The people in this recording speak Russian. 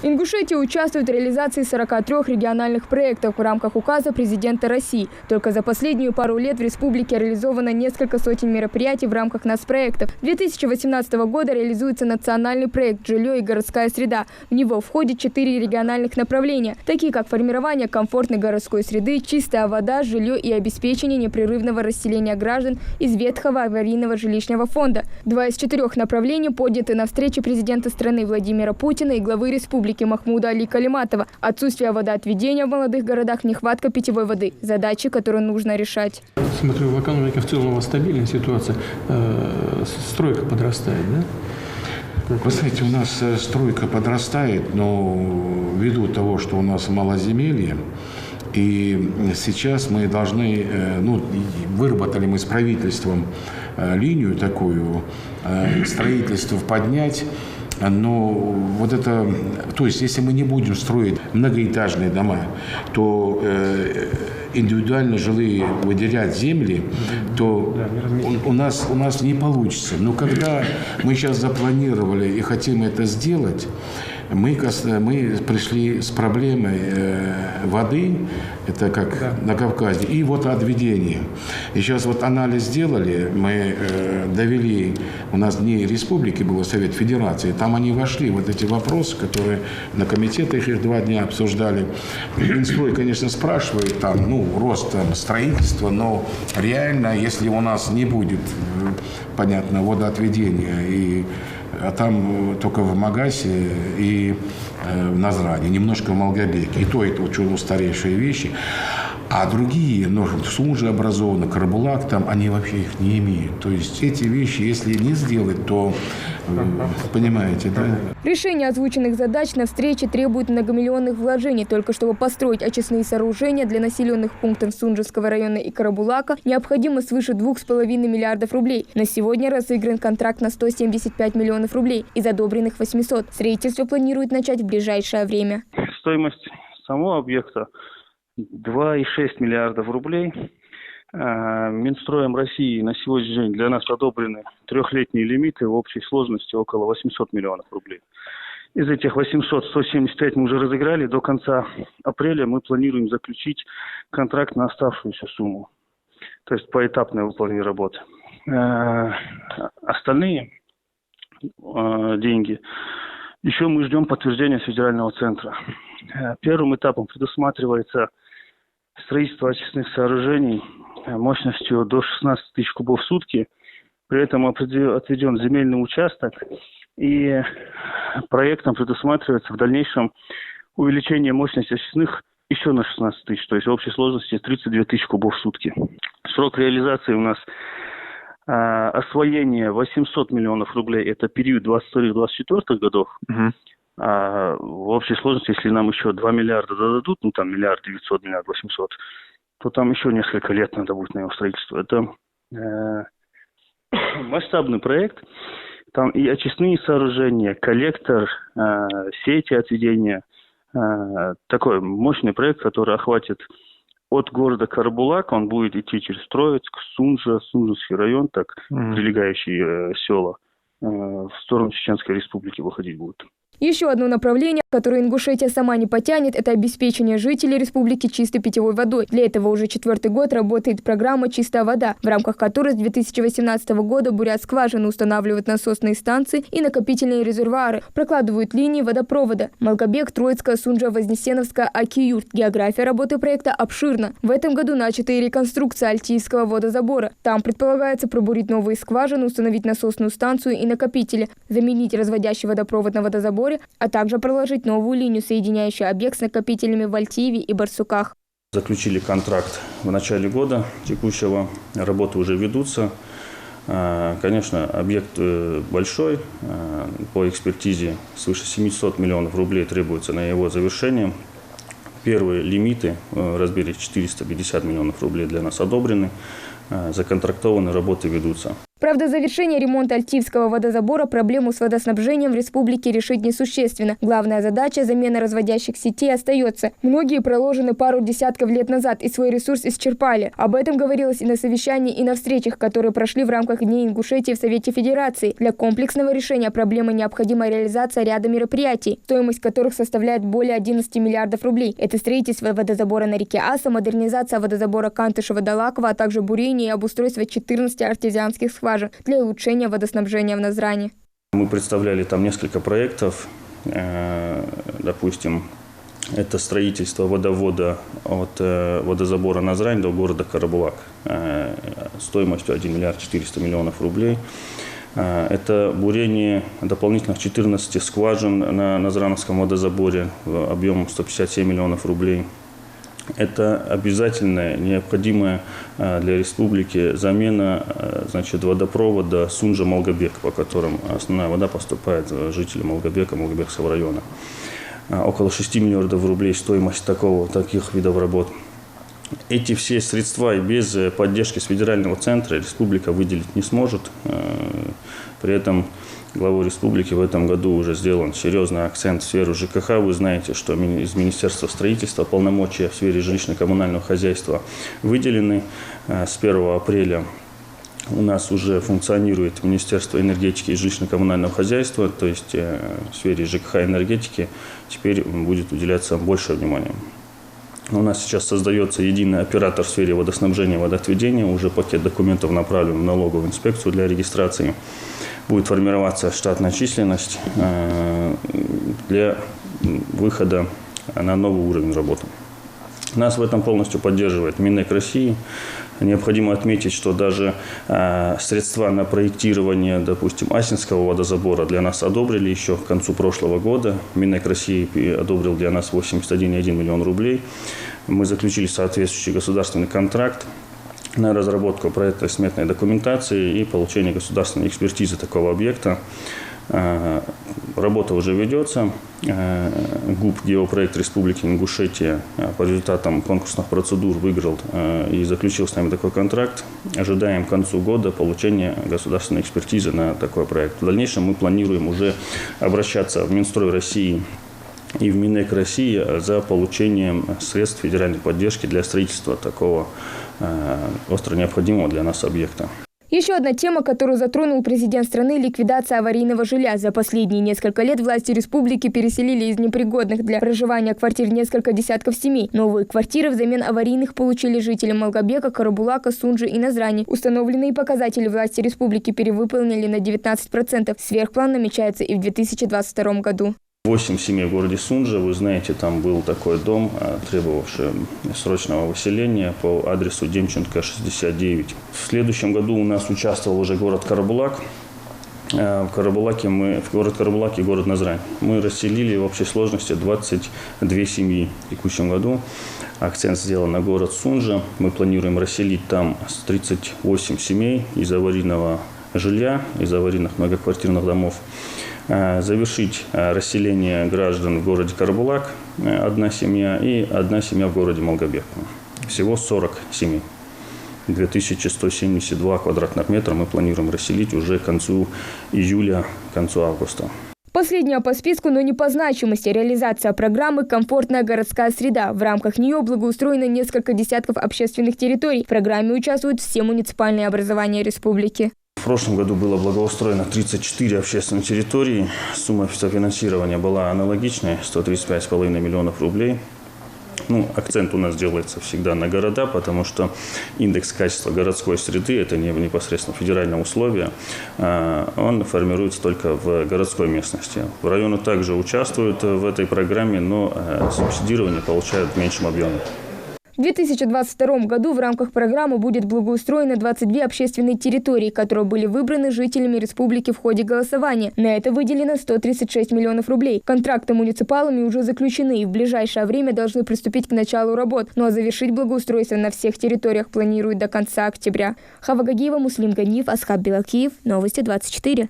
Ингушетия участвует в реализации 43 региональных проектов в рамках указа президента России. Только за последнюю пару лет в республике реализовано несколько сотен мероприятий в рамках нацпроектов. С 2018 года реализуется национальный проект «Жилье и городская среда». В него входит 4 региональных направления, такие как формирование комфортной городской среды, чистая вода, жилье и обеспечение непрерывного расселения граждан из ветхого аварийного жилищного фонда. 2 из 4 направлений подняты на встрече президента страны Владимира Путина и главы республики Махмуда Али Калиматова. Отсутствие водоотведения в молодых городах, нехватка питьевой воды – задачи, которые нужно решать. Смотрю, в экономике в целом у вас стабильная ситуация. Стройка подрастает, да? Вы знаете, у нас стройка подрастает, но ввиду того, что у нас малоземелье, и сейчас мы должны, выработали мы с правительством линию такую, строительство поднять. Но вот это, то есть, если мы не будем строить многоэтажные дома, то индивидуально жилые выделять земли, то у нас не получится. Но когда мы сейчас запланировали и хотим это сделать, мы пришли с проблемой воды, это как на Кавказе, и водоотведения. И сейчас вот анализ сделали, мы довели, у нас не республики был, Совет Федерации, там они вошли, вот эти вопросы, которые на комитетах их 2 дня обсуждали. Минстрой, конечно, спрашивает там, рост строительства, но реально, если у нас не будет, понятно, водоотведения, а там только в Магасе и в Назране, немножко в Малгобеке. И то это очень устаревшие вещи. А другие, Сунжа образованы, Карабулак, там они вообще их не имеют. То есть эти вещи, если не сделать, то, понимаете, да? Решение озвученных задач на встрече требует многомиллионных вложений. Только чтобы построить очистные сооружения для населенных пунктов Сунжского района и Карабулака, необходимо свыше 2,5 миллиардов рублей. На сегодня разыгран контракт на 175 миллионов рублей из одобренных 800. Строительство планируют начать в ближайшее время. Стоимость самого объекта 2,6 миллиардов рублей. Минстроем России на сегодняшний день для нас одобрены 3-летние лимиты в общей сложности около 800 миллионов рублей. Из этих 800, 175 мы уже разыграли. До конца апреля мы планируем заключить контракт на оставшуюся сумму. То есть поэтапное выполнение работы. Остальные деньги еще мы ждем подтверждения с федерального центра. Первым этапом предусматривается строительство очистных сооружений мощностью до 16 тысяч кубов в сутки. При этом отведен земельный участок. И проектом предусматривается в дальнейшем увеличение мощности очистных еще на 16 тысяч. То есть в общей сложности 32 тысячи кубов в сутки. Срок реализации у нас освоение 800 миллионов рублей. Это период 23-24 годов. А в общей сложности, если нам еще 2 миллиарда дадут, 1 миллиард 900, миллиард 800, то там еще несколько лет надо будет на его строительство. Это масштабный проект. Там и очистные сооружения, коллектор, сети отведения. Такой мощный проект, который охватит от города Карабулак, он будет идти через Троицк, Сунжа, Сунжский район, так прилегающие села, в сторону Чеченской Республики выходить будут. Еще одно направление, которое Ингушетия сама не потянет, это обеспечение жителей республики чистой питьевой водой. Для этого уже 4-й год работает программа «Чистая вода», в рамках которой с 2018 года бурят скважины, устанавливают насосные станции и накопительные резервуары, прокладывают линии водопровода. Малгобек, Троицкая, Сунжа, Вознесеновская, Аки-Юрт. География работы проекта обширна. В этом году начата и реконструкция Альтийского водозабора. Там предполагается пробурить новые скважины, установить насосную станцию и накопители, заменить разводящий водопровод на водозаборе, а также проложить новую линию, соединяющую объект с накопителями в Альтиеве и Барсуках. Заключили контракт в начале года текущего, работы уже ведутся. Конечно, объект большой, по экспертизе свыше 700 миллионов рублей требуется на его завершение. Первые лимиты в размере 450 миллионов рублей для нас одобрены, законтрактованы, работы ведутся. Правда, завершение ремонта Альтивского водозабора проблему с водоснабжением в республике решить несущественно. Главная задача – замена разводящих сетей остается. Многие проложены пару десятков лет назад и свой ресурс исчерпали. Об этом говорилось и на совещании, и на встречах, которые прошли в рамках Дней Ингушетии в Совете Федерации. Для комплексного решения проблемы необходима реализация ряда мероприятий, стоимость которых составляет более 11 миллиардов рублей. Это строительство водозабора на реке Аса, модернизация водозабора Кантышево-Далаково, а также бурение и обустройство 14 артезианских скважин для улучшения водоснабжения в Назране. Мы представляли там несколько проектов, допустим, это строительство водовода от водозабора Назрань до города Карабулак стоимостью 1 миллиард 400 миллионов рублей. Это бурение дополнительных 14 скважин на Назрановском водозаборе объемом 157 миллионов рублей. Это обязательная, необходимая для республики замена водопровода Сунжа-Малгобек, по которым основная вода поступает жителям Малгобека, Малгобекского района. Около 6 миллиардов рублей стоимость таких видов работ. Эти все средства и без поддержки с федерального центра республика выделить не сможет. При этом главой республики в этом году уже сделан серьезный акцент в сферу ЖКХ. Вы знаете, что из Министерства строительства полномочия в сфере жилищно-коммунального хозяйства выделены. С 1 апреля у нас уже функционирует Министерство энергетики и жилищно-коммунального хозяйства, то есть в сфере ЖКХ и энергетики теперь будет уделяться больше внимания. У нас сейчас создается единый оператор в сфере водоснабжения и водоотведения. Уже пакет документов направлен в налоговую инспекцию для регистрации. Будет формироваться штатная численность для выхода на новый уровень работы. Нас в этом полностью поддерживает Минэк России. Необходимо отметить, что даже средства на проектирование, допустим, Асинского водозабора для нас одобрили еще к концу прошлого года. Минэк России одобрил для нас 81,1 миллион рублей. Мы заключили соответствующий государственный контракт на разработку проекта сметной документации и получение государственной экспертизы такого объекта. Работа уже ведется. ГУП «Геопроект Республики Ингушетия» по результатам конкурсных процедур выиграл и заключил с нами такой контракт. Ожидаем к концу года получения государственной экспертизы на такой проект. В дальнейшем мы планируем уже обращаться в Минстрой России и в Минэк России за получением средств федеральной поддержки для строительства такого остро необходимого для нас объекта. Еще одна тема, которую затронул президент страны – ликвидация аварийного жилья. За последние несколько лет власти республики переселили из непригодных для проживания квартир несколько десятков семей. Новые квартиры взамен аварийных получили жители Малгобека, Карабулака, Сунжи и Назрани. Установленные показатели власти республики перевыполнили на 19%. Сверхплан намечается и в 2022 году. 8 семей в городе Сунжа. Вы знаете, там был такой дом, требовавший срочного выселения по адресу Демченко, 69. В следующем году у нас участвовал уже город Карабулак. В город Карабулаке и город Назрань. Мы расселили в общей сложности 22 семьи в текущем году. Акцент сделан на город Сунжа. Мы планируем расселить там 38 семей из аварийного жилья, из аварийных многоквартирных домов. Завершить расселение граждан в городе Карабулак, одна семья, и одна семья в городе Малгобек. Всего 40 семей. 2172 квадратных метра мы планируем расселить уже к концу июля, к концу августа. Последняя по списку, но не по значимости, реализация программы «Комфортная городская среда». В рамках нее благоустроено несколько десятков общественных территорий. В программе участвуют все муниципальные образования республики. В прошлом году было благоустроено 34 общественных территорий. Сумма софинансирования была аналогичная – 135,5 миллионов рублей. Акцент у нас делается всегда на города, потому что индекс качества городской среды – это не непосредственно федеральное условие. Он формируется только в городской местности. Районы также участвуют в этой программе, но субсидирование получают в меньшем объеме. В 2022 году в рамках программы будет благоустроено 22 общественные территории, которые были выбраны жителями республики в ходе голосования. На это выделено 136 миллионов рублей. Контракты муниципалами уже заключены и в ближайшее время должны приступить к началу работ. Ну а завершить благоустройство на всех территориях планируют до конца октября. Хава Гагиева, Муслим Ганиев, Асхаб Белакиев. Новости 24.